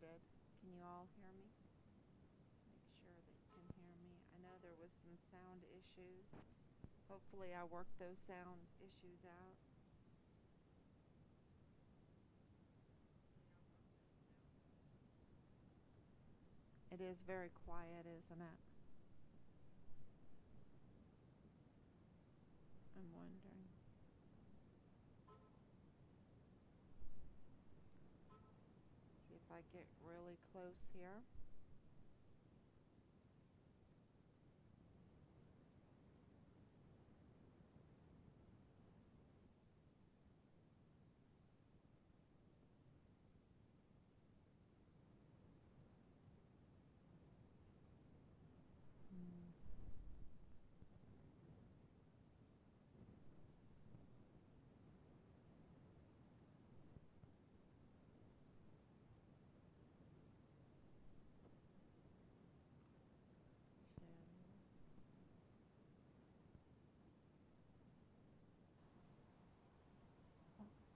started. Can you all hear me? Make sure that you can hear me. I know there was some sound issues. Hopefully I worked those sound issues out. It is very quiet, isn't it? I'm wondering. See if I get really close here.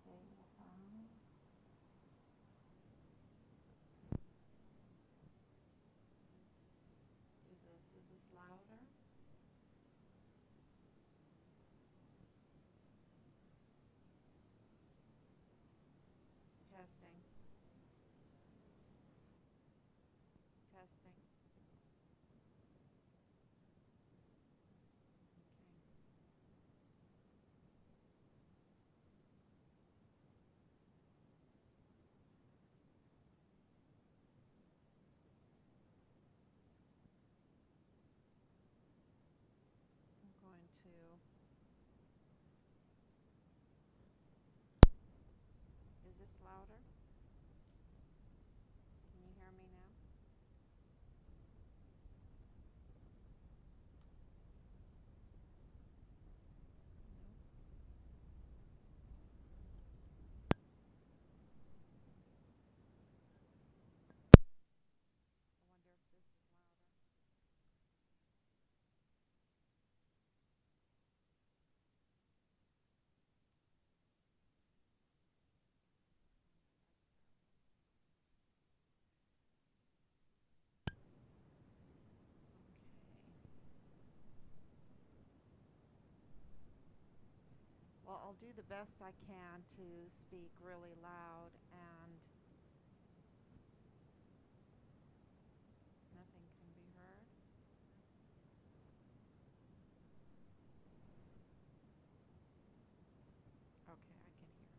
Two. Let's see if I do this. Is this louder? Testing. Testing. Okay. I'm going to. Is this louder? Can you hear me now? No? I wonder if this is louder. Well, I'll do the best I can to speak really loud and nothing can be heard. Okay, I can hear.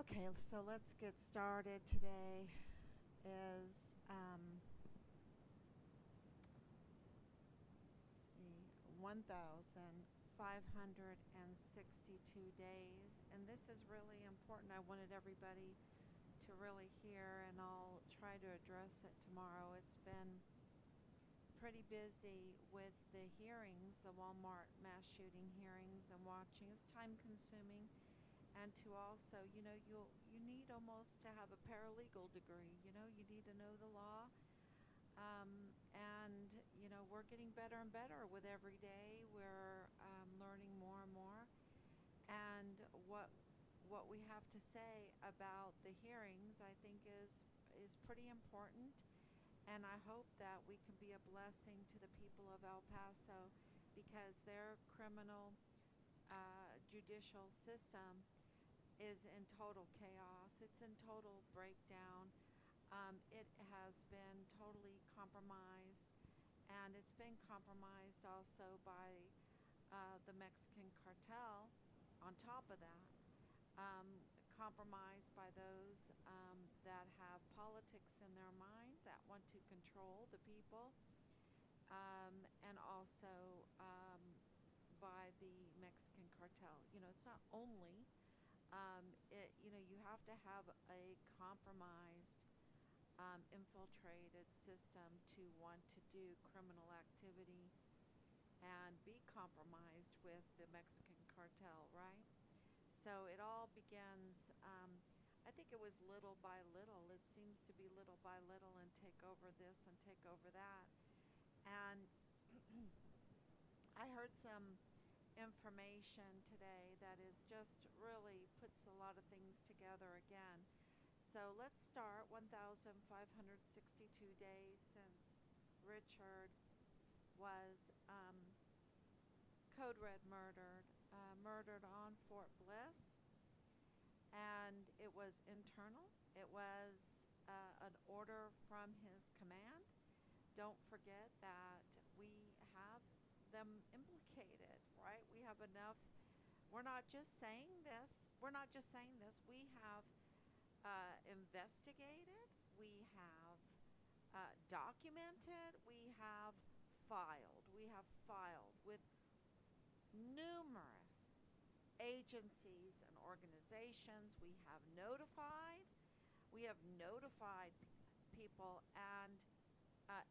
Okay, so let's get started. Today is, let's see, 1,562 days. And this is really important. I wanted everybody to really hear, and I'll try to address it tomorrow. It's been pretty busy with the hearings, the Walmart mass shooting hearings, and watching. It's time consuming, and to also, you need almost to have a paralegal degree. You need to know the law, and we're getting better and better with every day. We're learning more and more, and what we have to say about the hearings, I think, is pretty important. And I hope that we can be a blessing to the people of El Paso, because their criminal judicial system is in total chaos. It's in total breakdown. It has been totally compromised, and it's been compromised also by the Mexican cartel on top of that. Compromised by those that have politics in their mind, that want to control the people, and also by the Mexican cartel. It's not only you have to have a compromised, infiltrated system to want to do criminal activity and be compromised with the Mexican cartel, right? So it all begins, I think it was little by little. It seems to be little by little, and take over this and take over that. And I heard some information today that is just really puts a lot of things together again. So let's start 1,562 days since Richard was Code Red murdered on Fort Bliss, and it was internal. It was an order from his command. Don't forget that we have them implicated, right? We have enough. We're not just saying this. We're not just saying this. We have investigated. We have documented. We have filed. We have filed with numerous agencies and organizations. We have notified. We have notified people and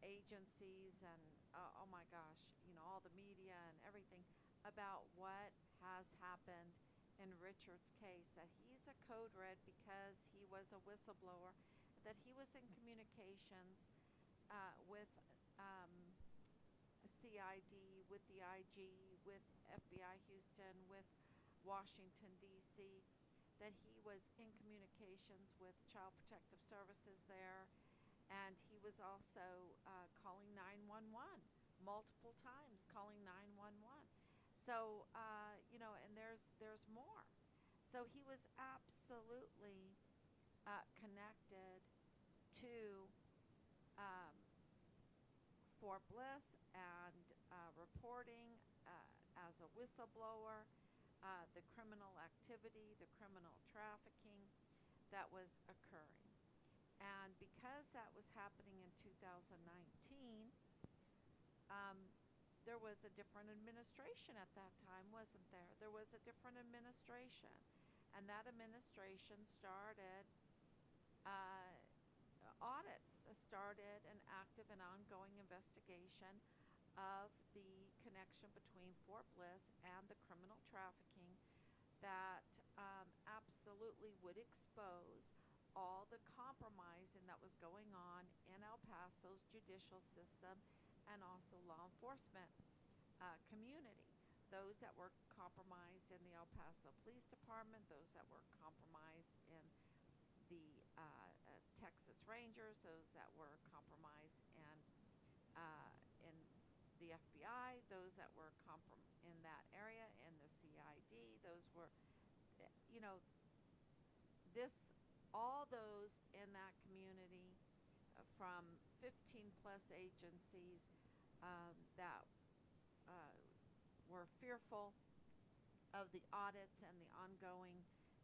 agencies and oh my gosh, all the media and everything about what has happened in Richard's case. That he's a code red because he was a whistleblower. That he was in communications with CID, with the IG, with FBI Houston, with Washington, D.C., that he was in communications with Child Protective Services there, and he was also calling 911 multiple times, calling 911. So, and there's more. So he was absolutely connected to um, Fort Bliss and reporting as a whistleblower the criminal activity, the criminal trafficking that was occurring. And because that was happening in 2019, there was a different administration at that time, wasn't there? There was a different administration. And that administration started audits, started an active and ongoing investigation of the connection between Fort Bliss and the criminal trafficking that absolutely would expose all the compromising that was going on in El Paso's judicial system and also law enforcement community. Those that were compromised in the El Paso Police Department, those that were compromised in the Texas Rangers, those that were compromised in the FBI, those that were in that area, in the CID, those were, all those in that community from 15 plus agencies that were fearful of the audits and the ongoing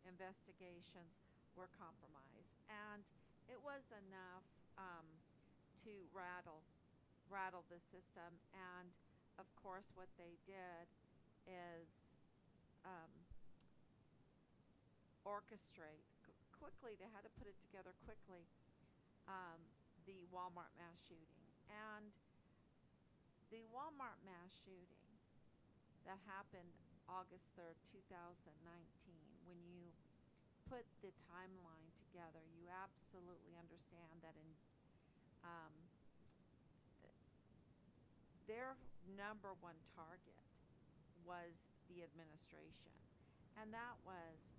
investigations were compromised. And it was enough to rattle the system. And of course, what they did is orchestrate quickly. They had to put it together quickly. The Walmart mass shooting. And the Walmart mass shooting that happened August 3rd, 2019, when you put the timeline together, you absolutely understand that in their number one target was the administration, and that was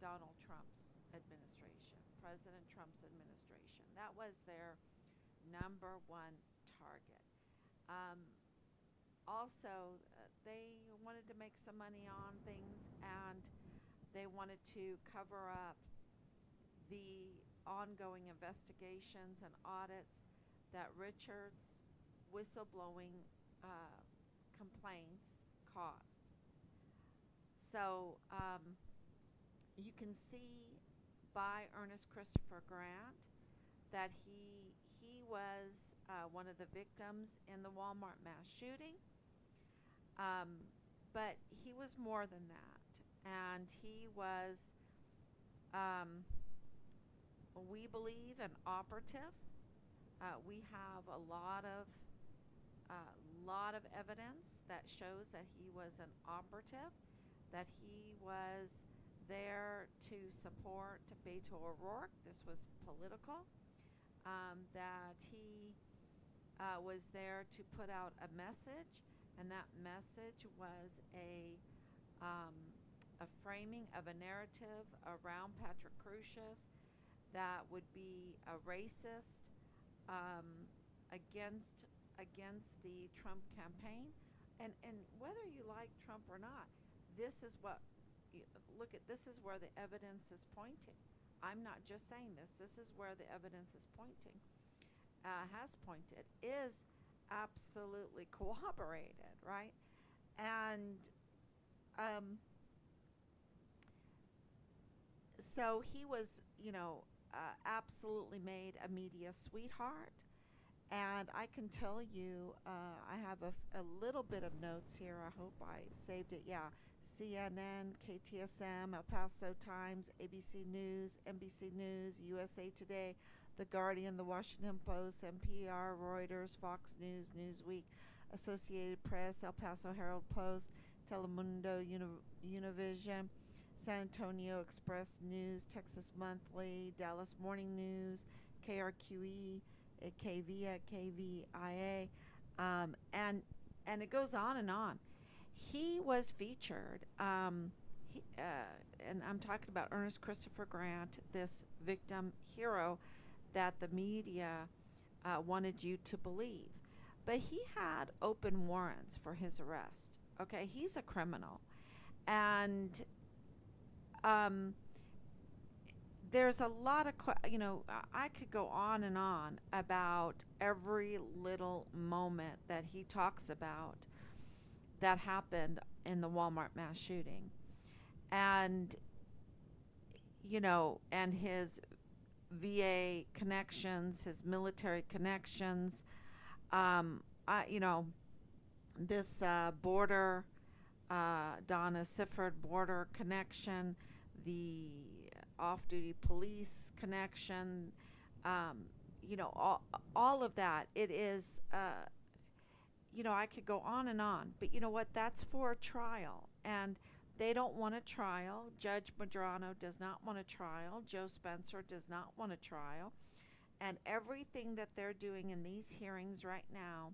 Donald Trump's administration, President Trump's administration. That was their number one target. Also, they wanted to make some money on things, and they wanted to cover up the ongoing investigations and audits that Richard's whistleblowing complaints caused. So you can see by Ernest Christopher Grant that he was one of the victims in the Walmart mass shooting. But he was more than that. And he was, we believe, an operative. We have a lot of evidence that shows that he was an operative, that he was there to support Beto O'Rourke. This was political. That he was there to put out a message and that message was um, a framing of a narrative around Patrick Crusius that would be a racist um, against the Trump campaign, and whether you like Trump or not, this is what look at. This is where the evidence is pointing. I'm not just saying this. This is where the evidence is pointing. Has pointed is absolutely corroborated, right? And um, so he was, absolutely made a media sweetheart. And I can tell you, I have a little bit of notes here. I hope I saved it. Yeah. CNN, KTSM, El Paso Times, ABC News, NBC News, USA Today, The Guardian, The Washington Post, NPR, Reuters, Fox News, Newsweek, Associated Press, El Paso Herald Post, Telemundo, Univision, San Antonio Express News, Texas Monthly, Dallas Morning News, KRQE, KVIA, KVIA, and it goes on and on. He was featured, and I'm talking about Ernest Christopher Grant, this victim hero that the media wanted you to believe. But he had open warrants for his arrest. Okay, he's a criminal, and um, there's a lot of, I could go on and on about every little moment that he talks about that happened in the Walmart mass shooting. And, and his VA connections, his military connections, I, this border, Donna Sifford border connection, the off-duty police connection, um, all of that. It is, I could go on and on, but you know what? That's for a trial, and they don't want a trial. Judge Madrano does not want a trial. Joe Spencer does not want a trial, and everything that they're doing in these hearings right now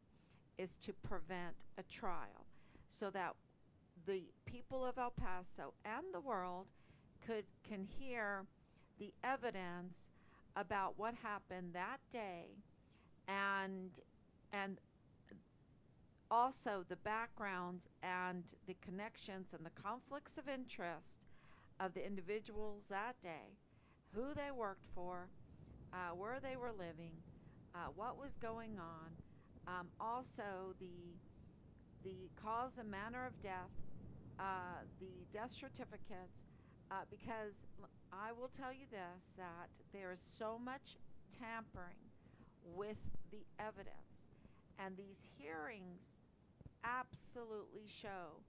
is to prevent a trial, so that the people of El Paso and the world can hear the evidence about what happened that day, and and also the backgrounds and the connections and the conflicts of interest of the individuals that day, who they worked for, where they were living, what was going on, also the cause and manner of death, the death certificates, because I will tell you this, that there is so much tampering with the evidence, and these hearings absolutely show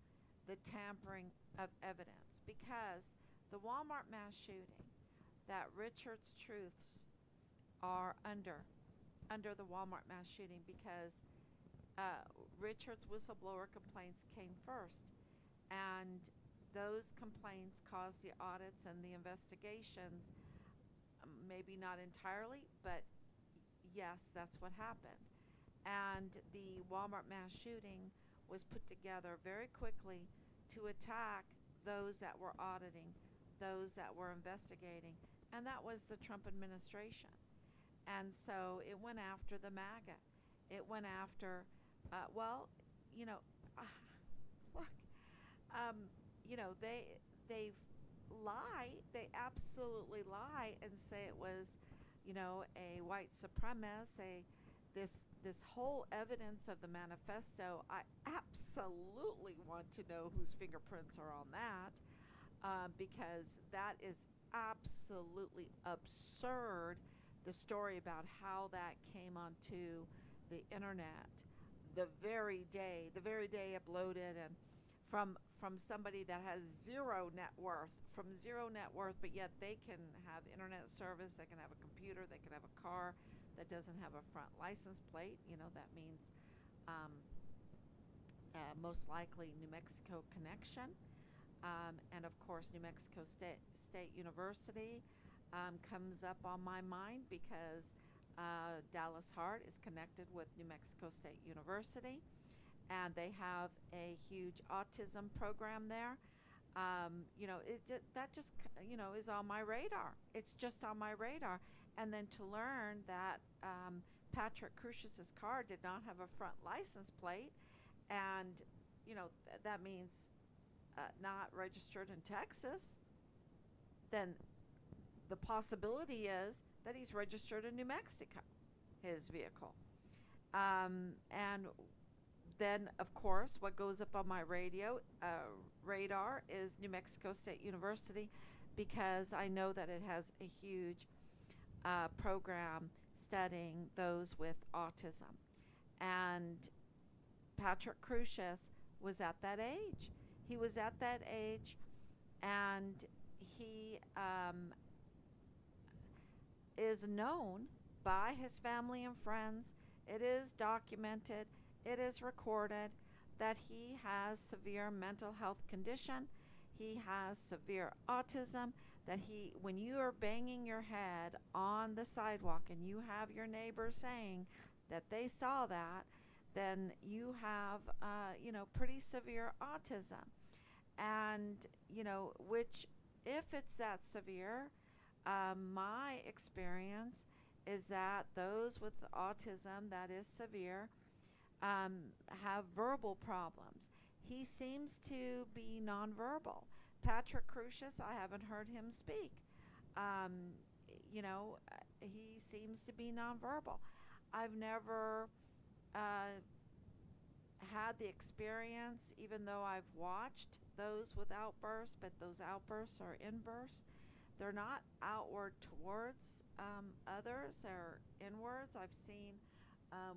the tampering of evidence, because the Walmart mass shooting, that Richard's truths are under the Walmart mass shooting, because Richard's whistleblower complaints came first, and those complaints caused the audits and the investigations. Maybe not entirely, but yes, that's what happened. And the Walmart mass shooting was put together very quickly to attack those that were auditing, those that were investigating, and that was the Trump administration. And so it went after the MAGA. It went after, well, you know, look, um, they lie. They absolutely lie and say it was, a white supremacist, this whole evidence of the manifesto. I absolutely want to know whose fingerprints are on that, because that is absolutely absurd. The story about how that came onto the internet the very day uploaded, and from somebody that has zero net worth, but yet they can have internet service, they can have a computer, they can have a car that doesn't have a front license plate. That means um, most likely New Mexico connection, and of course New Mexico State University comes up on my mind, because Dallas Hart is connected with New Mexico State University, and they have a huge autism program there. That just is on my radar. It's just on my radar. And then to learn that Patrick Crucius's car did not have a front license plate, and that means not registered in Texas, then the possibility is that he's registered in New Mexico, his vehicle. And then, of course, what goes up on my radar is New Mexico State University, because I know that it has a huge program studying those with autism. And Patrick Crucius was at that age. He was at that age, and he is known by his family and friends. It is documented, it is recorded that he has severe mental health condition. He has severe autism, that when you are banging your head on the sidewalk and you have your neighbors saying that they saw that, then you have, pretty severe autism. And, which, if it's that severe, my experience is that those with autism that is severe have verbal problems. He seems to be nonverbal. Patrick Crucius, I haven't heard him speak. Um, he seems to be nonverbal. I've never had the experience, even though I've watched those with outbursts, but those outbursts are inbursts. They're not outward towards others, they're inwards. I've seen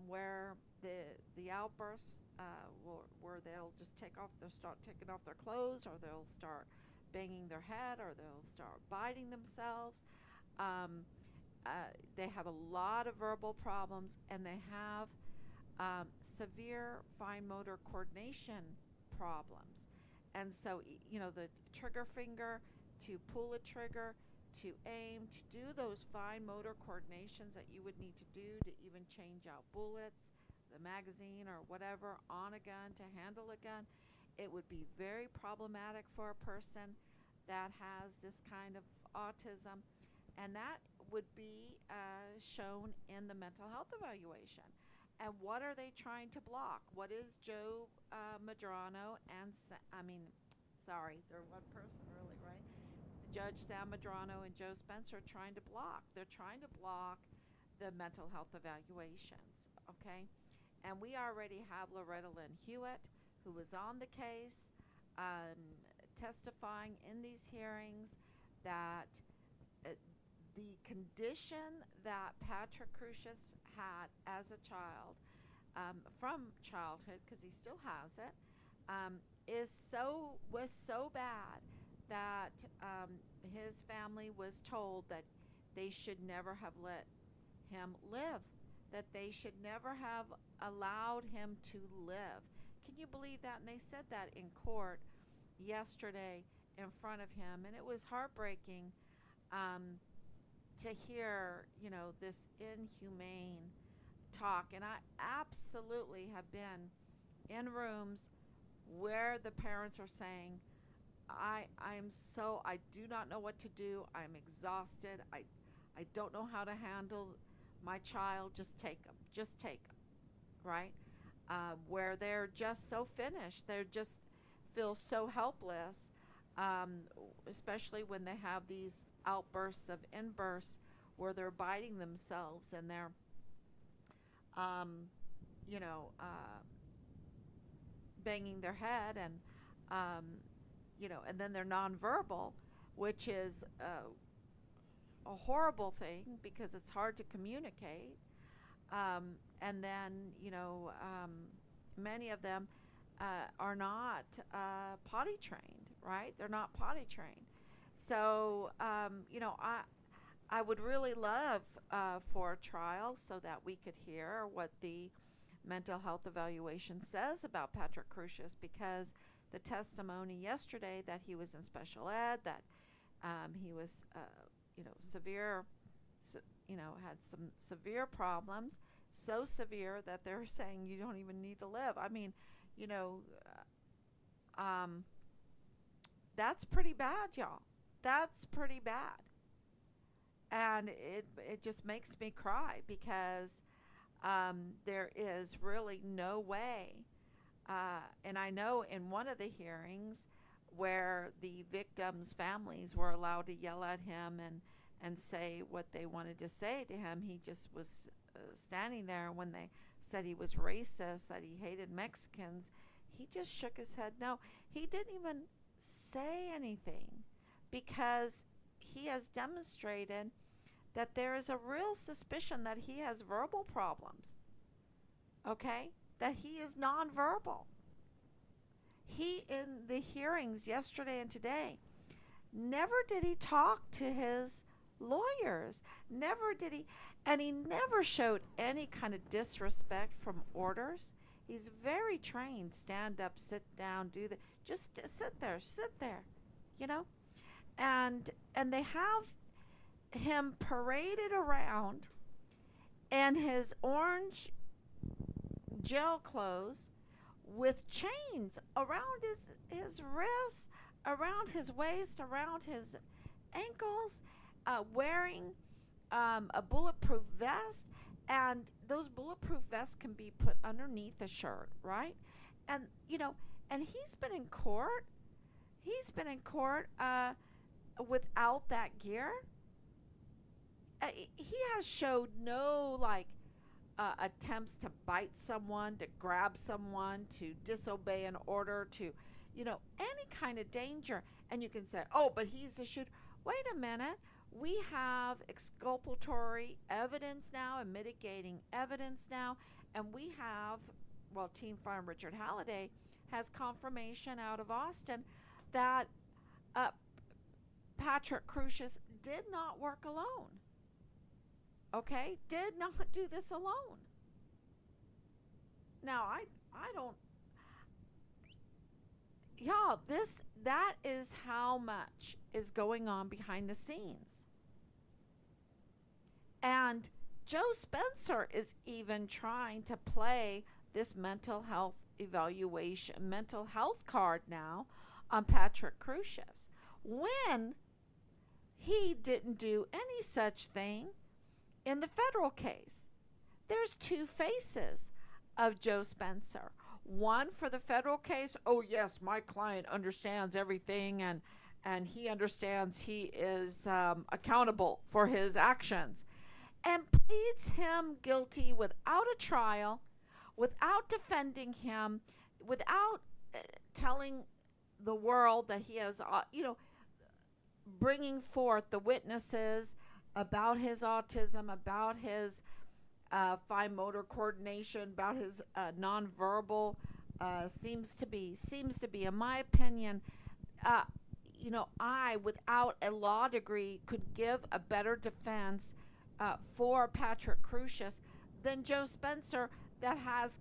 where the outbursts where they'll just they'll start taking off their clothes, or they'll start banging their head, or they'll start biting themselves. Um, they have a lot of verbal problems, and they have severe fine motor coordination problems. And so, the trigger finger, to pull a trigger, to aim, to do those fine motor coordinations that you would need to do to even change out bullets, the magazine, or whatever on a gun, to handle a gun, it would be very problematic for a person that has this kind of autism. And that would be shown in the mental health evaluation. And what are they trying to block? What is Joe Madrano they're one person really, right? Judge Sam Madrano and Joe Spencer trying to block. They're trying to block the mental health evaluations, okay? And we already have Loretta Lynn Hewitt, who was on the case, testifying in these hearings that the condition that Patrick Crucius had as a child, from childhood, because he still has it, was so bad that his family was told that they should never have let him live, that they should never have allowed him to live. Can you believe that? And they said that in court yesterday in front of him, and it was heartbreaking to hear, this inhumane talk. And I absolutely have been in rooms where the parents are saying, I do not know what to do. I'm exhausted. I don't know how to handle my child. Just take them. Just take them. Right? Where they're just so finished. They just feel so helpless, especially when they have these outbursts of inbursts where they're biting themselves, and they're, you know, banging their head, and and then they're nonverbal, which is a horrible thing because it's hard to communicate. And then, many of them are not potty trained, right? They're not potty trained. So, I would really love for a trial so that we could hear what the mental health evaluation says about Patrick Crucius, because the testimony yesterday that he was in special ed, that he was, severe, had some severe problems, so severe that they're saying you don't even need to live. I mean, you know, um, that's pretty bad, y'all. That's pretty bad. And it just makes me cry because there is really no way. And I know in one of the hearings where the victims' families were allowed to yell at him and say what they wanted to say to him, he just was standing there. And when they said he was racist, that he hated Mexicans, he just shook his head. No, he didn't even say anything because he has demonstrated that there is a real suspicion that he has verbal problems, okay? That he is nonverbal. He, in the hearings yesterday and today, never did he talk to his lawyers. Never did he, and he never showed any kind of disrespect from orders. He's very trained. Stand up, sit down, do that. Just sit there, you know? And they have him paraded around in his orange jail clothes with chains around his wrists, around his waist, around his ankles, wearing a bulletproof vest. And those bulletproof vests can be put underneath a shirt, right? And, and he's been in court. He's been in court without that gear. He has showed no, like, attempts to bite someone, to grab someone, to disobey an order, to, any kind of danger. And you can say, oh, but he's the shooter. Wait a minute. We have exculpatory evidence now and mitigating evidence now. And we have, well, Team Farm Richard Halliday has confirmation out of Austin that Patrick Crucius did not work alone. Okay? Did not do this alone. Now, I don't, y'all, that is how much is going on behind the scenes. And Joe Spencer is even trying to play this mental health evaluation, mental health card now on Patrick Crucius, when he didn't do any such thing in the federal case. There's two faces of Joe Spencer. One for the federal case. Oh, yes, my client understands everything and he understands he is accountable for his actions, and pleads him guilty without a trial, without defending him, without telling the world that he has, bringing forth the witnesses about his autism, about his fine motor coordination, about his nonverbal, seems to be, in my opinion, I, without a law degree, could give a better defense for Patrick Crucius than Joe Spencer, that has,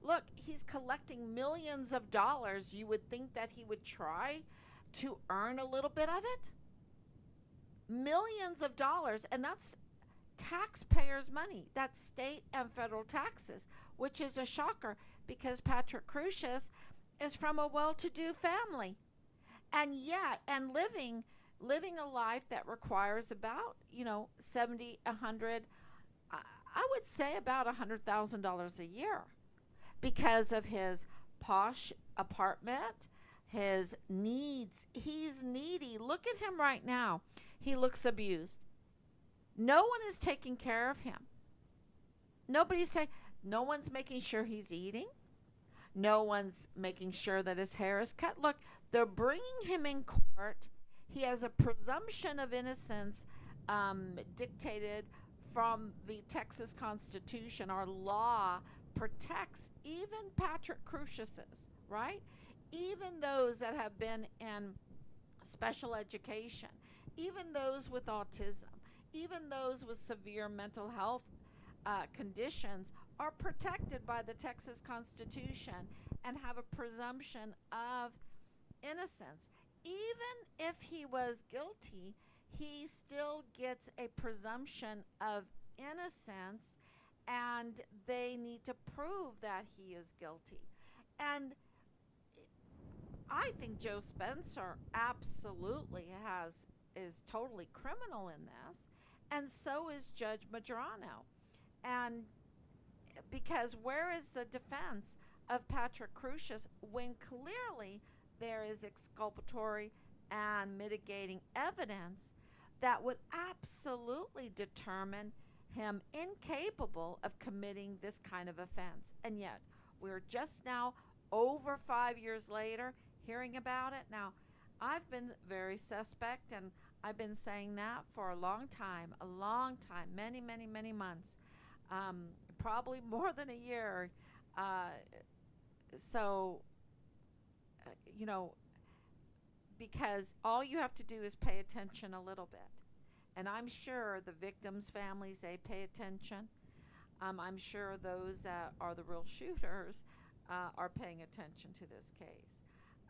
look, he's collecting millions of dollars. You would think that he would try to earn a little bit of it. Millions of dollars, and that's taxpayers' money. That's state and federal taxes, which is a shocker because Patrick Crucius is from a well-to-do family, and yet, and living a life that requires about 70, 100, I would say about $100,000 a year, because of his posh apartment, his needs. He's needy. Look at him right now. He looks abused. No one is taking care of him. No one's making sure he's eating. No one's making sure that his hair is cut. Look, they're bringing him in court. He has a presumption of innocence dictated from the Texas Constitution. Our law protects even Patrick Crucius's, right? Even those that have been in special education, even those with autism, even those with severe mental health conditions are protected by the Texas Constitution and have a presumption of innocence. Even if he was guilty, he still gets a presumption of innocence, and they need to prove that he is guilty. And I think Joe Spencer absolutely is totally criminal in this, and so is Judge Madrano. And because where is the defense of Patrick Crusius when clearly there is exculpatory and mitigating evidence that would absolutely determine him incapable of committing this kind of offense? And yet, we're just now, over 5 years later, hearing about it. Now, I've been very suspect, and I've been saying that for a long time, many, many, many months, probably more than a year. Uh, so, uh, you know, because all you have to do is pay attention a little bit. And I'm sure the victims' families, they pay attention. I'm sure those that are the real shooters are paying attention to this case.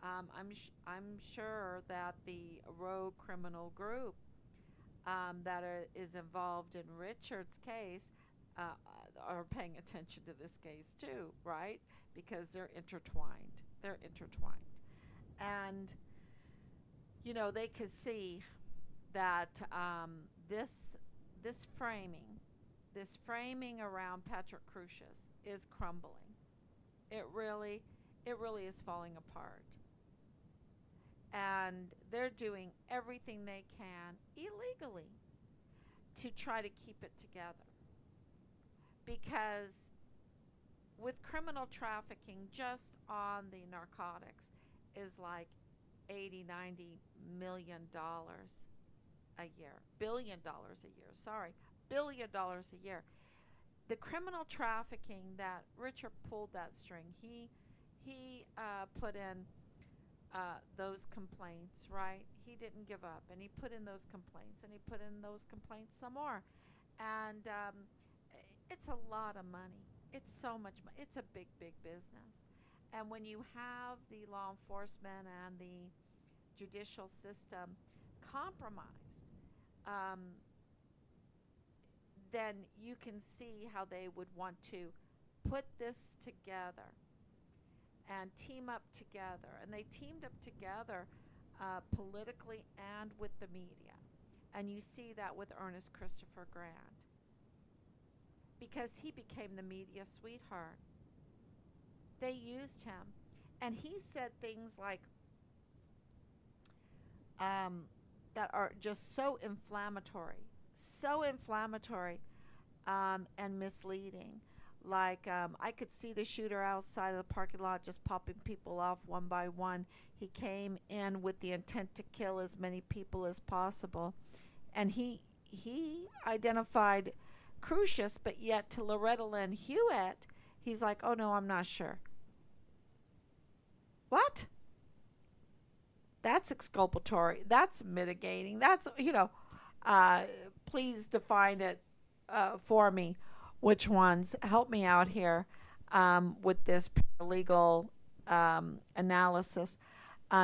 I'm sure that the rogue criminal group is involved in Richard's case are paying attention to this case too, right? Because they're intertwined. They're intertwined. And, they could see that this this framing, this framing around Patrick Crusius is crumbling. It really, it really is falling apart. And they're doing everything they can illegally to try to keep it together. Because with criminal trafficking, just on the narcotics, is like 80, 90 million dollars a year, $1 billion a year, sorry, $1 billion a year. The criminal trafficking that Richard pulled that string, he put in those complaints, right? He didn't give up, and he put in those complaints, and he put in those complaints some more. And it's a lot of money. It's so much money. It's a big, big business. And when you have the law enforcement and the judicial system compromised, um, then you can see how they would want to put this together and team up together. And they teamed up together politically and with the media. And you see that with Ernest Christopher Grant, because he became the media sweetheart. They used him. And he said things like that are just so inflammatory and misleading. Like, I could see the shooter outside of the parking lot just popping people off one by one. He came in with the intent to kill as many people as possible. And he identified Crusius, but yet to Loretta Lynn Hewitt, he's like, oh no, I'm not sure. What? That's exculpatory. That's mitigating. That's, uh, please define it for me. Which ones? Help me out here with this paralegal analysis.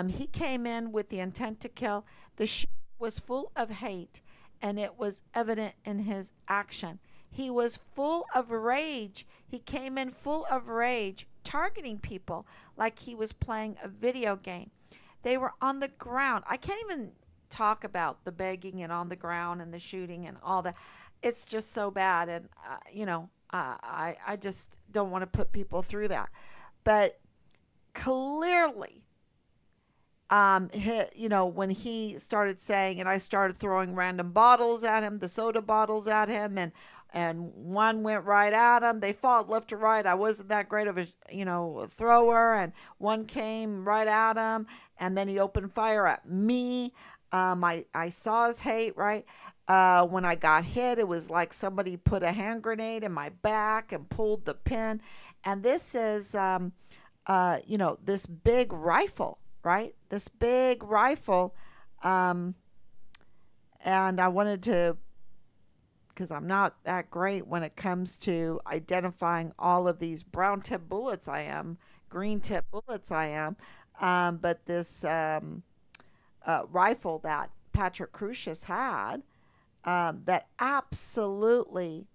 He came in with the intent to kill. The shooter was full of hate, and it was evident in his action. He was full of rage. He came in full of rage, targeting people like he was playing a video game. They were on the ground. I can't even talk about the begging and on the ground and the shooting and all that. It's just so bad. And, I just don't want to put people through that. But clearly, when he started saying, and I started throwing random bottles at him, the soda bottles at him, and one went right at him. They fought left to right. I wasn't that great of a thrower, and one came right at him, and then he opened fire at me. I saw his hate, right? When I got hit, it was like somebody put a hand grenade in my back and pulled the pin. And this is, this big rifle, right? This big rifle. And I wanted to, because I'm not that great when it comes to identifying all of these brown tip bullets green tip bullets but this rifle that Patrick Crusius had, that absolutely,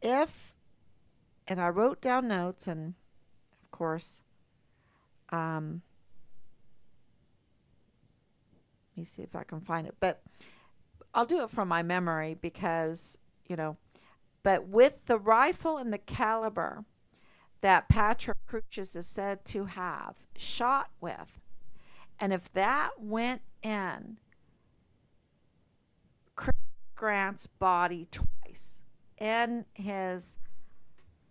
and I wrote down notes, and of course, Um, let me see if I can find it, but I'll do it from my memory because, you know, but with the rifle and the caliber that Patrick Cruches is said to have shot with, and if that went in Chris Grant's body twice, in his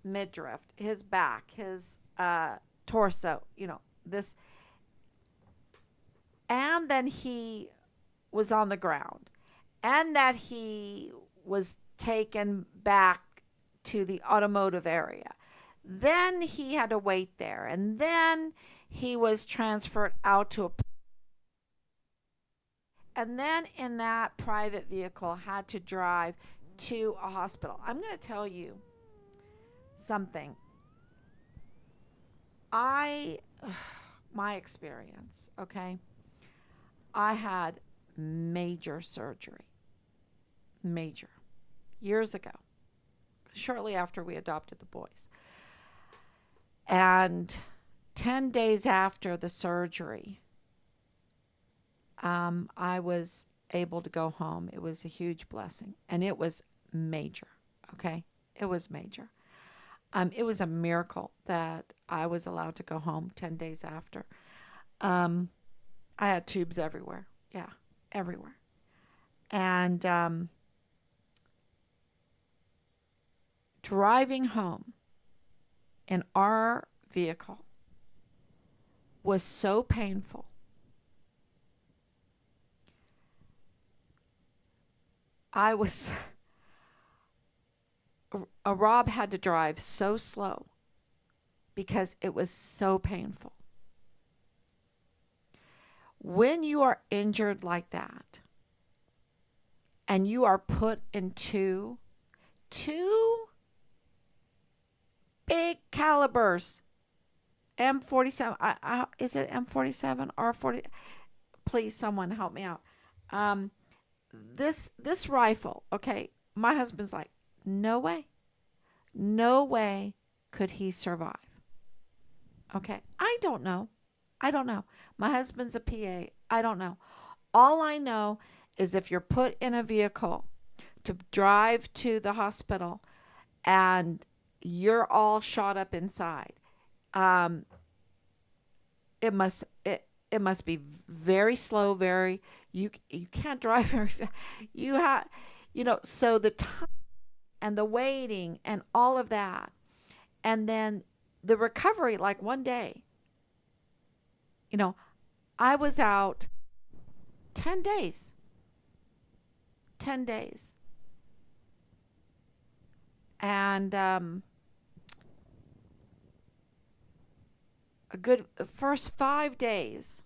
midriff, his back, his torso, this, and then he was on the ground, and that he was taken back to the automotive area. Then he had to wait there, and then he was transferred out to a, and then in that private vehicle had to drive to a hospital. I'm going to tell you something. I my experience, okay? I had major surgery. Major. Years ago. Shortly after we adopted the boys. And 10 days after the surgery, I was able to go home. It was a huge blessing. And it was major. Okay? It was major. It was a miracle that I was allowed to go home 10 days after. Um, I had tubes everywhere. Yeah, everywhere. And driving home in our vehicle was so painful. I was, Rob had to drive so slow because it was so painful. When you are injured like that and you are put into two big calibers, M47, is it M47 or 40? Please, someone help me out. Um, this rifle, okay, my husband's like, no way, no way could he survive. Okay, I don't know. I don't know. My husband's a PA. I don't know. All I know is if you're put in a vehicle to drive to the hospital and you're all shot up inside, um, it must be very slow, very, you can't drive very fast. You have, so the time and the waiting and all of that, and then the recovery, like one day, you know I was out 10 days, 10 days, and a good first 5 days,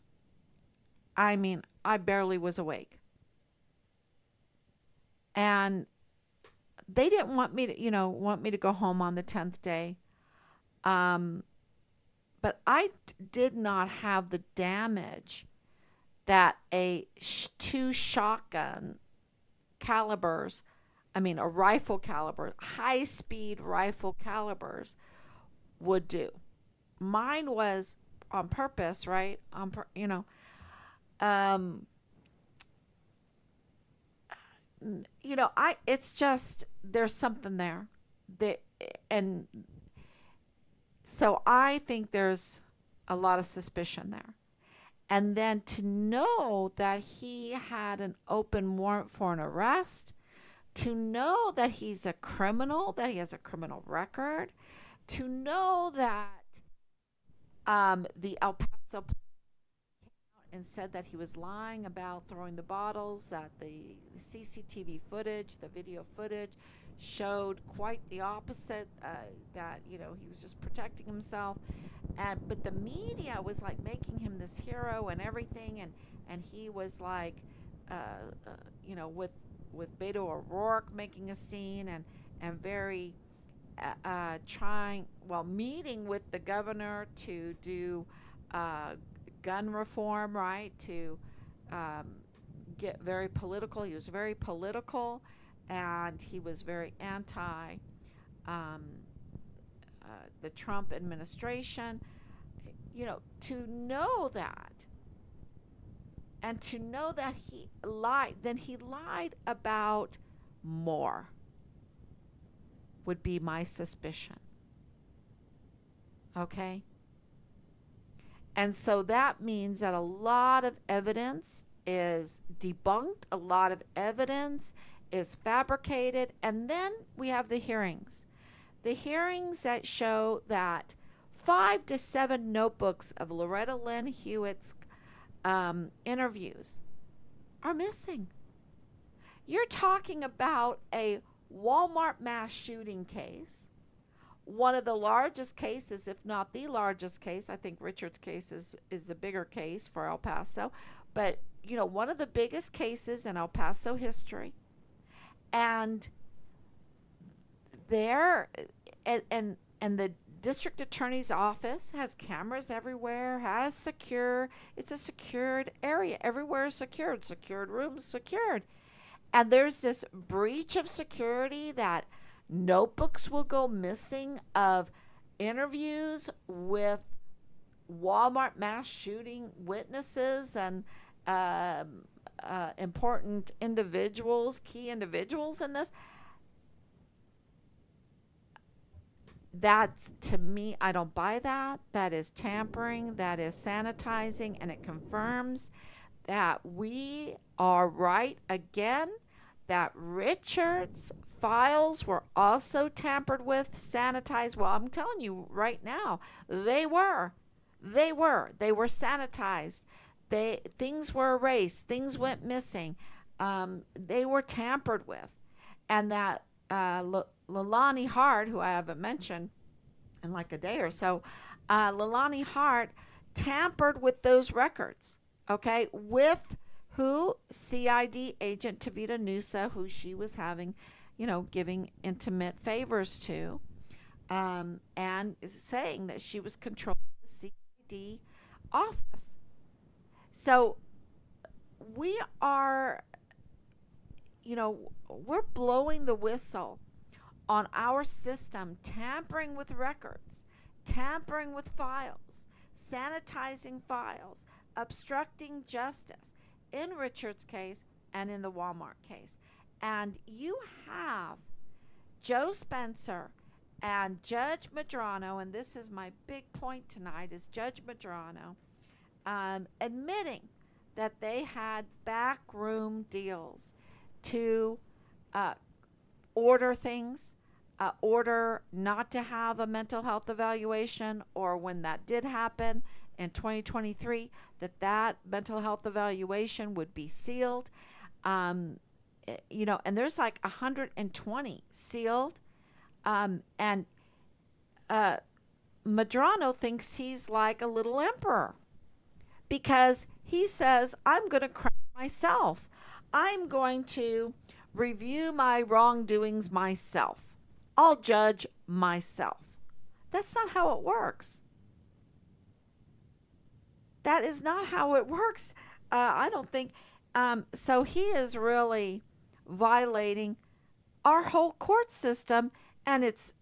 I mean, I barely was awake. And they didn't want me to, go home on the 10th day. Um, but I did not have the damage that two shotgun calibers, I mean, a rifle caliber, high speed rifle calibers would do. Mine was on purpose, right? Um, it's just, there's something there. That, and so I think there's a lot of suspicion there. And then to know that he had an open warrant for an arrest, to know that he's a criminal, that he has a criminal record, to know that the El Paso and said that he was lying about throwing the bottles, that the CCTV footage, the video footage, showed quite the opposite, that, he was just protecting himself. But the media was like making him this hero and everything, and he was like, uh, uh, with Beto O'Rourke making a scene, and very trying, well, meeting with the governor to do uh, gun reform, right? To um, get very political. He was very political, and he was very um, the Trump administration. to know that, and to know that he lied, then he lied about more, would be my suspicion. Okay? And so that means that a lot of evidence is debunked, a lot of evidence is fabricated, and then we have the hearings. The hearings that show that 5 to 7 notebooks of Loretta Lynn Hewitt's interviews are missing. You're talking about a Walmart mass shooting case, one of the largest cases, if not the largest case. I think Richard's case is the bigger case for El Paso, but one of the biggest cases in El Paso history. And there, and the district attorney's office has cameras everywhere, has secure, it's a secured area. Everywhere is secured rooms secured. And there's this breach of security that notebooks will go missing of interviews with Walmart mass shooting witnesses and important individuals, key individuals in this. That, to me, I don't buy that. That is tampering, that is sanitizing, and it confirms that we are right again, that Richard's files were also tampered with, sanitized. Well, I'm telling you right now, they were. They were sanitized. Things were erased, things went missing. They were tampered with. And that Lalani Hart, who I haven't mentioned in like a day or so, Lalani Hart tampered with those records, okay, with who? CID agent Tavita Nusa, who she was having, giving intimate favors to, and saying that she was controlling the CID office. So we are, we're blowing the whistle on our system, tampering with records, tampering with files, sanitizing files, obstructing justice in Richard's case and in the Walmart case. And you have Joe Spencer and Judge Madrano, and this is my big point tonight, is Judge Madrano admitting that they had backroom deals to order things, order not to have a mental health evaluation, or when that did happen in 2023, that mental health evaluation would be sealed. And there's like 120 sealed. And Madrano thinks he's like a little emperor because he says, I'm going to crown myself. I'm going to review my wrongdoings myself. I'll judge myself. That's not how it works. That is not how it works. I don't think. So he is really violating our whole court system, and it's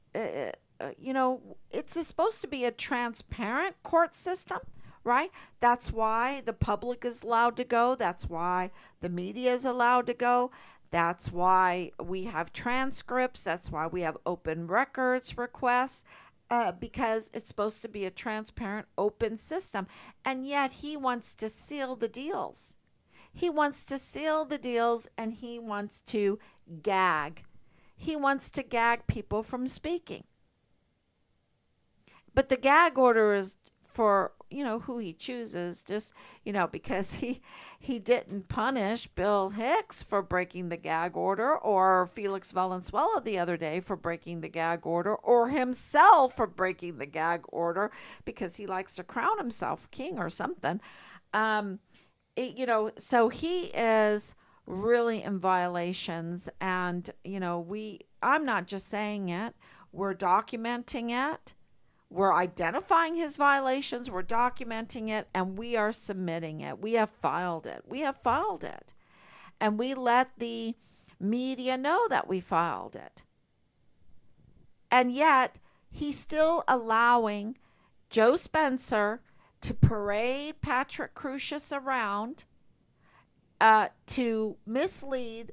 supposed to be a transparent court system, right? That's why the public is allowed to go. That's why the media is allowed to go. That's why we have transcripts. That's why we have open records requests, because it's supposed to be a transparent, open system. And yet he wants to seal the deals. He wants to seal the deals, and he wants to gag. He wants to gag people from speaking. But the gag order is for, who he chooses, just, because he didn't punish Bill Hicks for breaking the gag order, or Felix Valenzuela the other day for breaking the gag order, or himself for breaking the gag order because he likes to crown himself king or something. So he is really in violations, and I'm not just saying it, we're documenting it. We're identifying his violations, we're documenting it, and we are submitting it. We have filed it. We have filed it. And we let the media know that we filed it. And yet, he's still allowing Joe Spencer to parade Patrick Crusius around, to mislead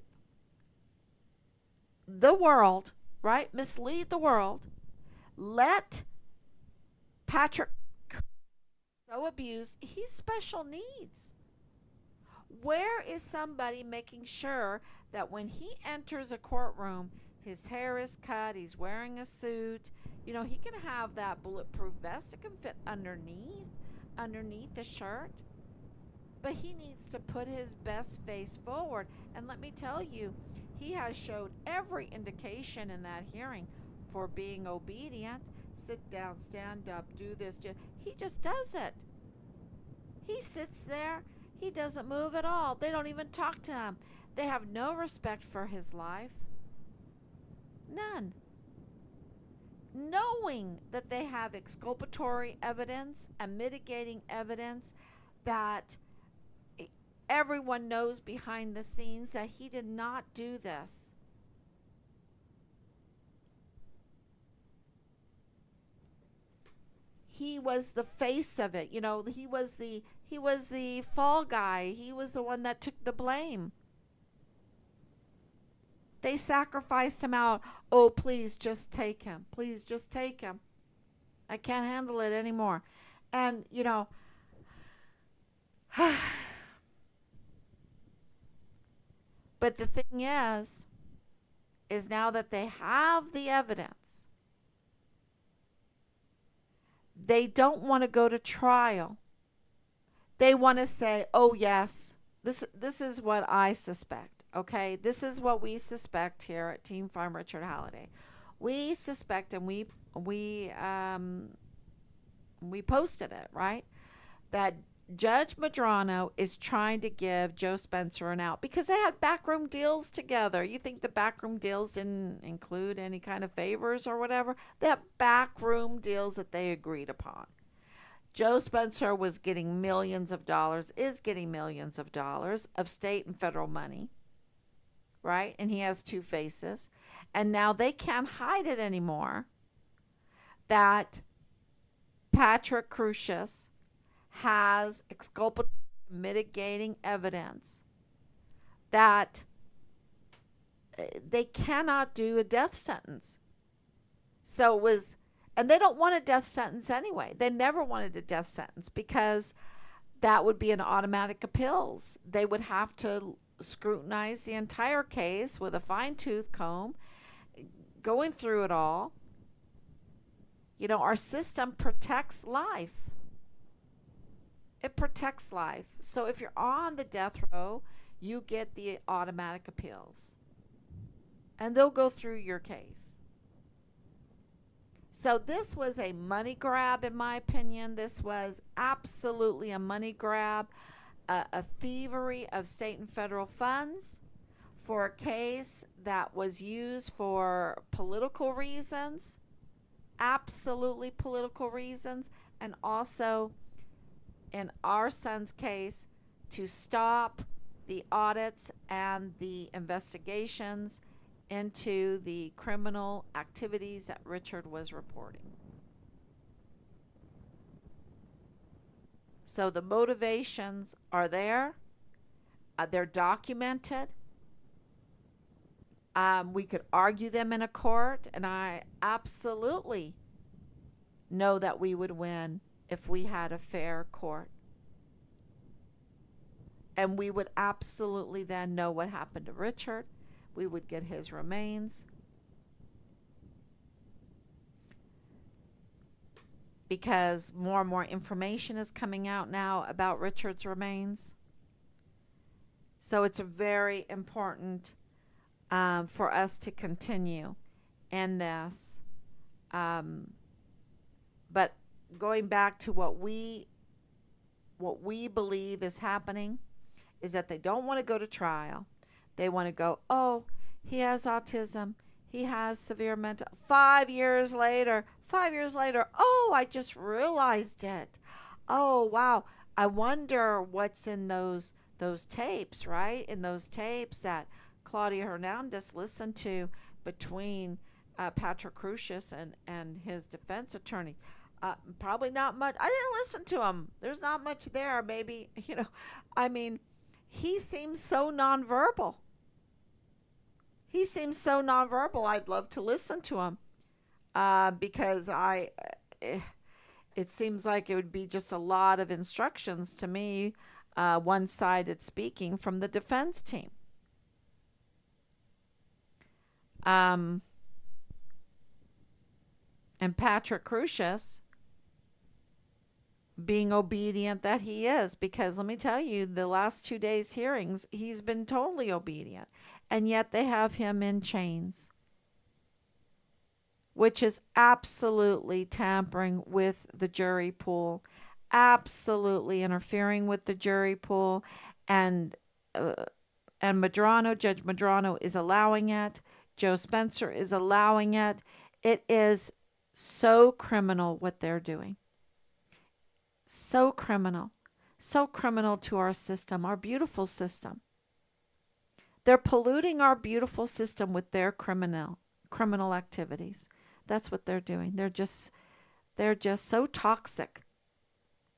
the world, right? Mislead the world. Let Patrick so abused. He's special needs. Where is somebody making sure that when he enters a courtroom, his hair is cut, he's wearing a suit, he can have that bulletproof vest that can fit underneath the shirt, but he needs to put his best face forward. And let me tell you, he has showed every indication in that hearing for being obedient. Sit down, stand up, do this. He just does it. He sits there. He doesn't move at all. They don't even talk to him. They have no respect for his life. None. Knowing that they have exculpatory evidence and mitigating evidence, that everyone knows behind the scenes that he did not do this. He was the face of it. He was the fall guy. He was the one that took the blame. They sacrificed him out. Oh, please just take him. Please just take him. I can't handle it anymore. And, but the thing is now that they have the evidence, they don't want to go to trial. They want to say, oh, yes, this is what I suspect. Okay, this is what we suspect here at Team Farm Richard Halliday. We suspect, and we posted it, right, that Judge Madrano is trying to give Joe Spencer an out because they had backroom deals together. You think the backroom deals didn't include any kind of favors or whatever? They have backroom deals that they agreed upon. Joe Spencer was getting millions of dollars, is getting millions of dollars of state and federal money, right? And he has two faces. And now they can't hide it anymore that Patrick Crusius has exculpatory mitigating evidence that they cannot do a death sentence. So it was, and they don't want a death sentence anyway. They never wanted a death sentence because that would be an automatic appeals. They would have to scrutinize the entire case with a fine-tooth comb, going through it all. Our system protects life. It protects life. So if you're on the death row, you get the automatic appeals. And they'll go through your case. So this was a money grab, in my opinion. This was absolutely a money grab, a thievery of state and federal funds for a case that was used for political reasons, absolutely political reasons, and also in our son's case to stop the audits and the investigations into the criminal activities that Richard was reporting. So the motivations are there. They're documented. We could argue them in a court, and I absolutely know that we would win if we had a fair court. And we would absolutely then know what happened to Richard. We would get his remains. Because more and more information is coming out now about Richard's remains. So it's very important for us to continue in this. But going back to what we believe is happening is that they don't want to go to trial. They want to go, oh, he has autism. He has severe mental. 5 years later, oh, I just realized it. Oh, wow. I wonder what's in those tapes, right? In those tapes that Claudia Hernandez listened to between Patrick Crusius and his defense attorney. Probably not much. I didn't listen to him. There's not much there. Maybe, I mean, he seems so nonverbal. He seems so nonverbal. I'd love to listen to him because eh, it seems like it would be just a lot of instructions to me, one sided speaking from the defense team. Um, and Patrick Crucius being obedient that he is, because let me tell you, the last 2 days' hearings, he's been totally obedient. And yet they have him in chains, which is absolutely tampering with the jury pool, absolutely interfering with the jury pool. And uh, and Madrano, Judge Madrano is allowing it. Joe Spencer is allowing it. It is so criminal what they're doing. So criminal. So criminal to our system, our beautiful system. They're polluting our beautiful system with their criminal activities. That's what they're doing. They're just so toxic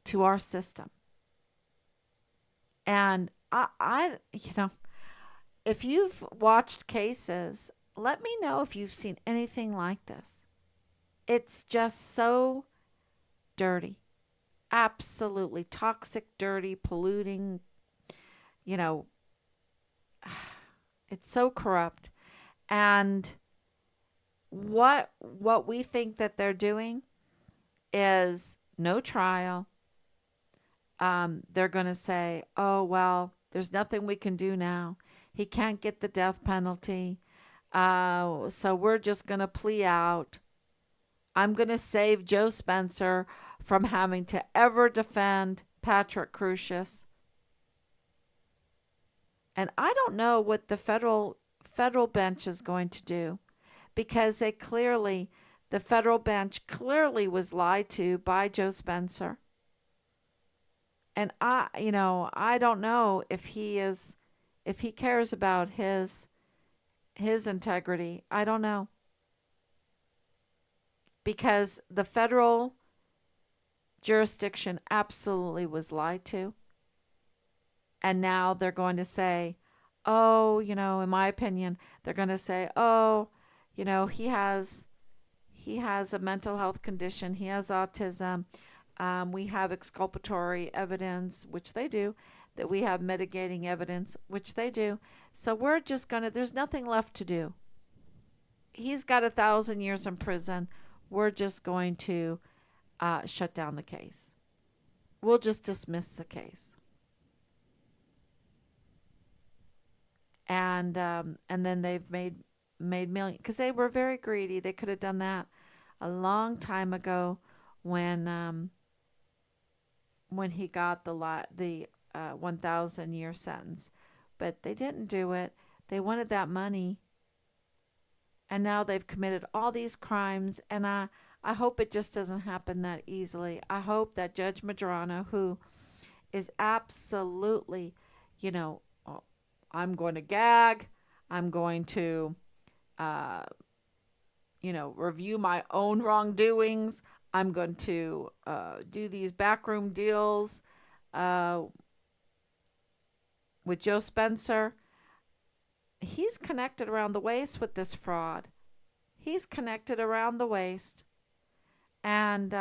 to our system. And if you've watched cases, let me know if you've seen anything like this. It's just so dirty. Absolutely toxic, dirty, polluting, you know, it's so corrupt. And what we think that they're doing is no trial. They're going to say, "Oh well, there's nothing we can do now. He can't get the death penalty. So we're just going to plea out. I'm going to save Joe Spencer from having to ever defend Patrick Crucius." And I don't know what the federal bench is going to do, because the federal bench clearly was lied to by Joe Spencer. And I don't know if he cares about his integrity. I don't know, because the federal jurisdiction absolutely was lied to. And now they're going to say, "Oh, in my opinion, they're going to say, "Oh, he has a mental health condition. He has autism. We have exculpatory evidence," which they do, that we have mitigating evidence, which they do. So we're just going to, there's nothing left to do. He's got 1,000 years in prison. We're just going to shut down the case. We'll just dismiss the case. And then they've made millions, because they were very greedy. They could have done that a long time ago when he got the 1,000-year sentence, but they didn't do it. They wanted that money, and now they've committed all these crimes. And I hope it just doesn't happen that easily. I hope that Judge Madrano, who is absolutely, you know, oh, I'm going to gag, I'm going to, uh, review my own wrongdoings. I'm going to do these backroom deals uh, with Joe Spencer. He's connected around the waist with this fraud. He's connected around the waist. And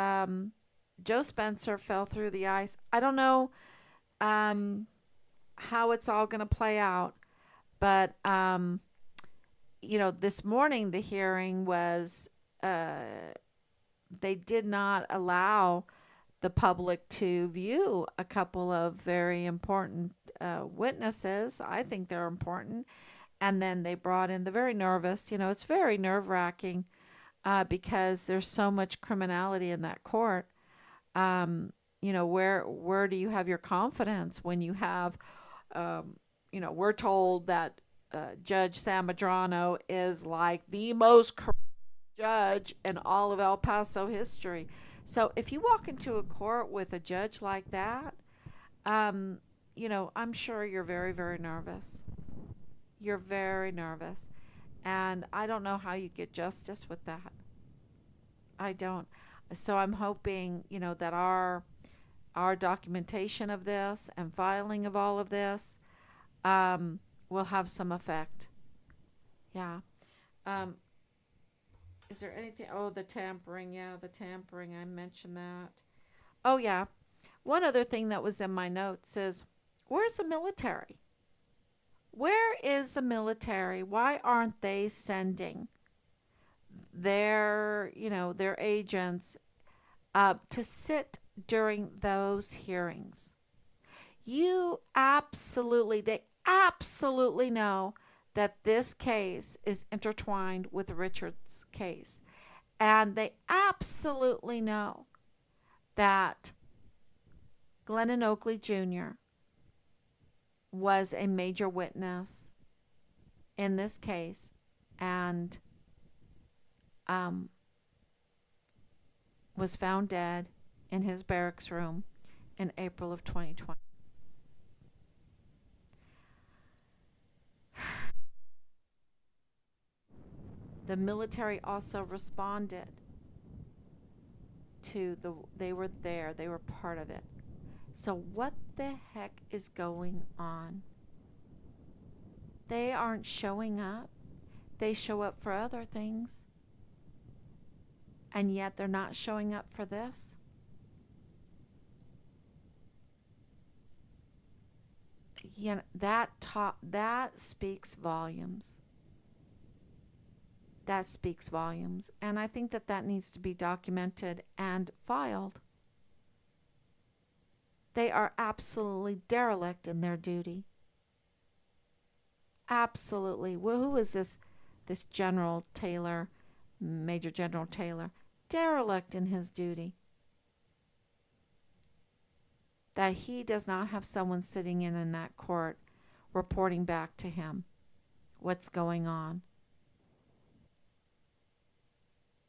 Joe Spencer fell through the ice. I don't know how it's all going to play out, but this morning the hearing was, they did not allow the public to view a couple of very important witnesses. I think they're important. And then they brought in the very nervous, it's very nerve wracking because there's so much criminality in that court. Where do you have your confidence when you have, we're told that Judge Sam Madrano is like the most corrupt judge in all of El Paso history. So if you walk into a court with a judge like that, I'm sure you're very, very nervous. You're very nervous. And I don't know how you get justice with that. I don't. So I'm hoping, that our documentation of this and filing of all of this um, will have some effect. Yeah. Um, is there anything? Oh, the tampering. Yeah, the tampering. I mentioned that. Oh, yeah. One other thing that was in my notes is, where's the military? Where is the military? Why aren't they sending their agents to sit during those hearings? They absolutely know that this case is intertwined with Richard's case. And they absolutely know that Glennon Oakley Jr. was a major witness in this case and um, was found dead in his barracks room in April of 2020. The military also responded they were there, they were part of it. So, what the heck is going on? They aren't showing up. They show up for other things, and yet they're not showing up for this. That speaks volumes. That speaks volumes, and I think that needs to be documented and filed. They are absolutely derelict in their duty. Absolutely. Well, who is this General Taylor, Major General Taylor? Derelict in his duty. That he does not have someone sitting in that court reporting back to him what's going on.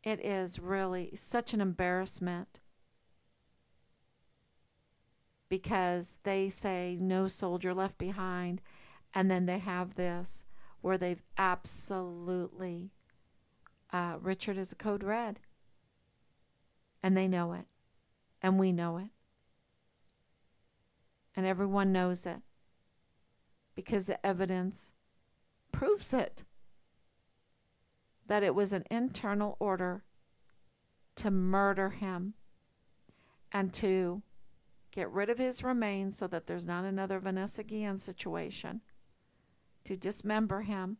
It is really such an embarrassment because they say no soldier left behind, and then they have this where they've absolutely Richard is a code red, and they know it, and we know it, and everyone knows it because the evidence proves it, that it was an internal order to murder him and to get rid of his remains so that there's not another Vanessa Guillen situation, to dismember him,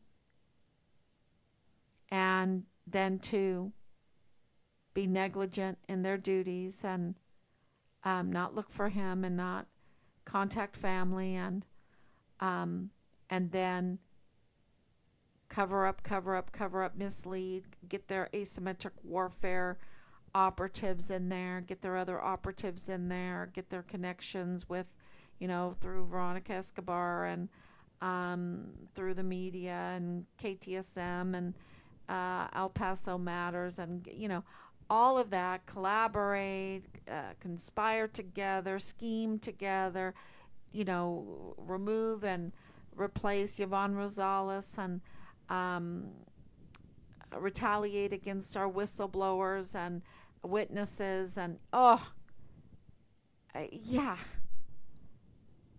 and then to be negligent in their duties and not look for him and not contact family um, and then cover up, mislead, get their asymmetric warfare operatives in there, get their other operatives in there, get their connections with, through Veronica Escobar and through the media and KTSM and El Paso Matters and, all of that, collaborate, conspire together, scheme together, remove and replace Yvonne Rosales and um, retaliate against our whistleblowers and witnesses and yeah,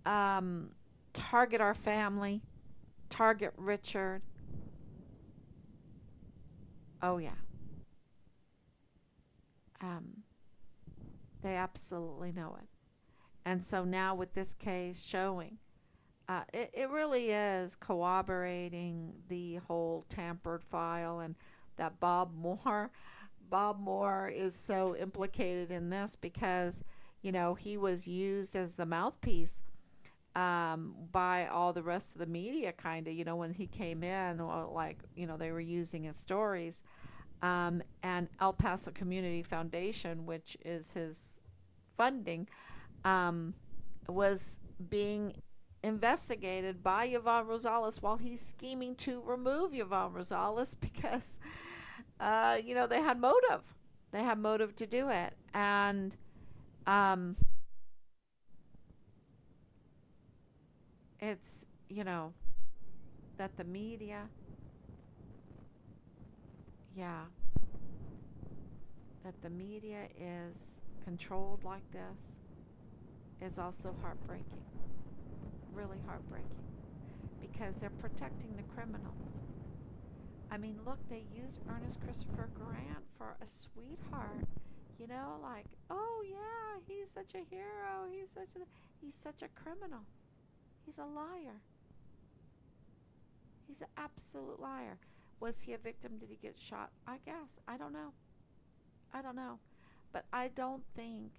um, target our family, target Richard. Oh yeah, um, they absolutely know it. And so now with this case showing, it really is corroborating the whole tampered file and that Bob Moore is so implicated in this because, he was used as the mouthpiece by all the rest of the media, kind of, when he came in, or like, they were using his stories. And El Paso Community Foundation, which is his funding, um, was being investigated by Yvonne Rosales while he's scheming to remove Yvonne Rosales because, they had motive. They had motive to do it. And um, it's, that the media, yeah, that the media is controlled like this is also heartbreaking, really heartbreaking, because they're protecting the criminals. I mean, look, they use Ernest Christopher Grant for a sweetheart. You know, like, oh yeah, he's such a hero. He's such a criminal. He's a liar. He's an absolute liar. Was he a victim? Did he get shot? I guess. I don't know. I don't know. But I don't think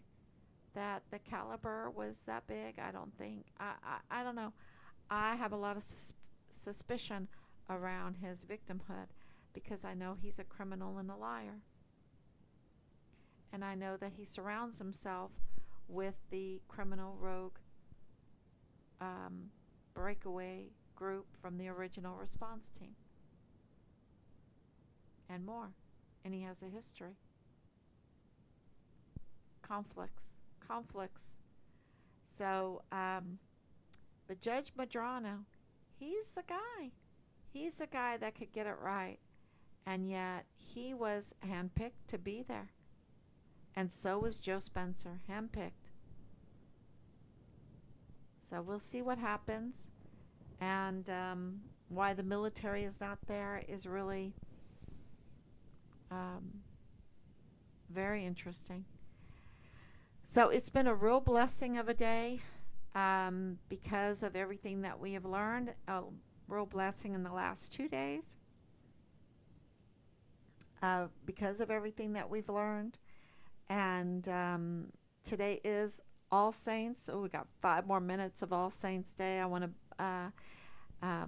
that the caliber was that big. I don't think. I don't know. I have a lot of suspicion around his victimhood because I know he's a criminal and a liar. And I know that he surrounds himself with the criminal rogue um, breakaway group from the original response team and more. And he has a history. Conflicts. Conflicts. So, but Judge Madrano, he's the guy. He's the guy that could get it right. And yet he was handpicked to be there. And so was Joe Spencer, handpicked. So we'll see what happens. And why the military is not there is really um, very interesting. So it's been a real blessing of a day because of everything that we have learned. A real blessing in the last 2 days because of everything that we've learned. And today is All Saints. So we got 5 more minutes of All Saints Day. I want to, uh,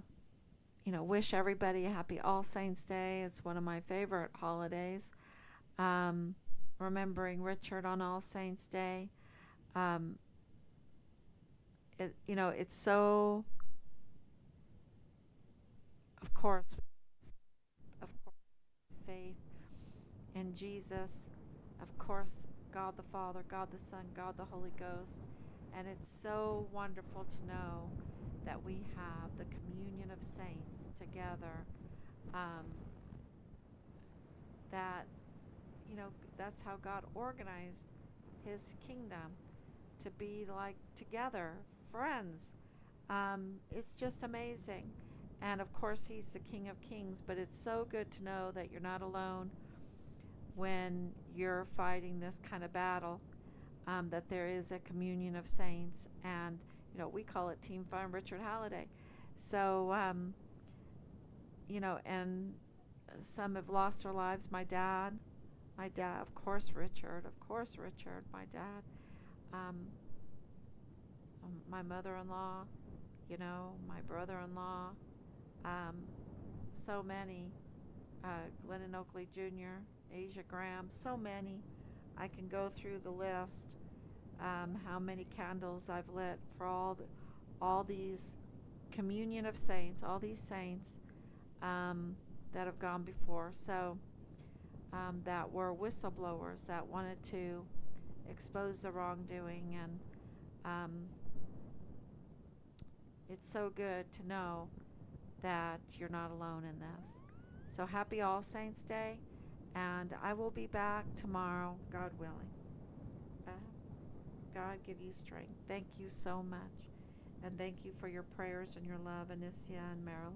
wish everybody a happy All Saints Day. It's one of my favorite holidays. Um, Remembering Richard on All Saints Day. Um, it's so, of course, faith in Jesus, of course, God the Father, God the Son, God the Holy Ghost. And it's so wonderful to know that we have the communion of saints together. Um, that, that's how God organized his kingdom to be like together, friends. It's just amazing. And of course, he's the King of Kings, but it's so good to know that you're not alone when you're fighting this kind of battle, that there is a communion of saints. And, we call it Team Farm Richard Halliday. So, and some have lost their lives. My dad, of course, Richard, my dad, um, my mother-in-law, my brother-in-law, um, so many, Glennon Oakley Jr., Asia Graham, so many. I can go through the list, how many candles I've lit for all these communion of saints, all these saints that have gone before. So that were whistleblowers that wanted to expose the wrongdoing, and it's so good to know that you're not alone in this. So happy All Saints Day, and I will be back tomorrow, God willing. Uh, God give you strength. Thank you so much. And thank you for your prayers and your love, Anicia and Marilyn.